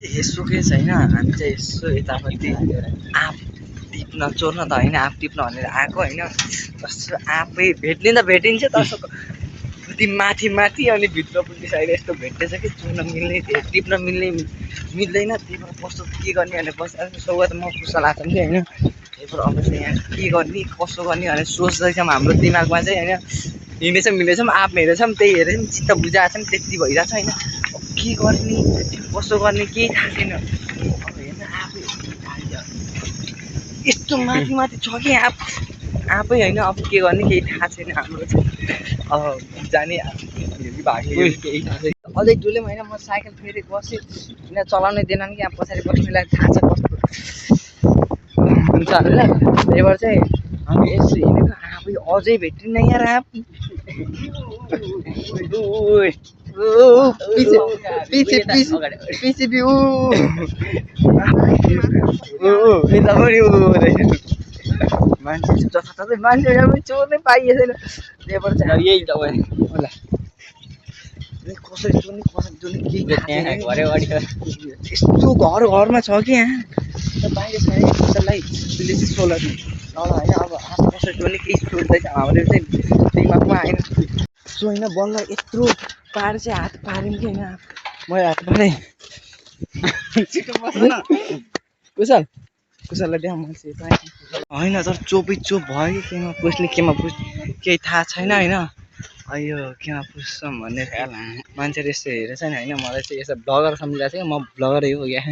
यसो के छैन हामी चाहिँ यसो यतापट्टि आँप टिप्न चोर्न त होइन आँप टिप्न भनेर आएको होइन कस्तो आँपै भेट्ने त भेटिन्छ तर्सक कति माथि माथि अनि भित्रपट्टि साइड यस्तो भेट्दैछ कि चुर्न मिल्ने टिप्न मिल्ने मिल्दैन त्यही भएर कस्तो के गर्ने भनेर बसिरहेको सौगात म खुसा लाग्छ कि होइन त्यही भएर अब चाहिँ यहाँ के गर्ने कसो गर्ने भनेर सोच्दैछौँ हाम्रो दिमागमा चाहिँ होइन हिँड्दैछौँ हिँड्दैछौँ आँप हेर्दैछौँ त्यही हेरेर चित्त बुझाएको छ त्यति भइरहेको छ होइन के गर्ने कसो गर्ने केही थाहा छैन अब हेर्न आफै यस्तो माथि माथि छ कि आफै होइन अब के गर्ने केही थाहा छैन हाम्रो चाहिँ अब जाने केही थाहा छैन अझै डुल्यौँ होइन म साइकल फेरि बसेँ होइन चलाउनै दिएनन् कि यहाँ पछाडि बस्नेलाई थाहा छ कस्तो हुन्छ होइन त्यही भएर चाहिँ हामी यसो हिँडेको आफै अझै भेटिन्न यहाँ आँप पछि मान्छे जताततै मान्छे चोर्नै पाइएन त्यही भएर चाहिँ यही त होला कसरी चोर्ने केही यस्तो घर घरमा छ कि यहाँ बाहिर छ कसैलाई त्यसले चाहिँ सोलर ल होइन अब कसरी चोर्ने केही सोच्दैछ हाम्रो चाहिँ दिमागमा आएन सो होइन बल्ल यत्रो पार चाहिँ हात पार्यौँ कि होइन मैले हात पारेँ कुशललाई त्यहाँ मान्छे होइन तर चोपै चोप भयो कि केमा केही थाहा छैन होइन अयो केमा पुस्छौँ भन्ने ख्याल मान्छेले यस्तो हेरेछ नि होइन मलाई चाहिँ यसो ब्लगर सम्झिरहेको थियो म ब्लगरै हो क्या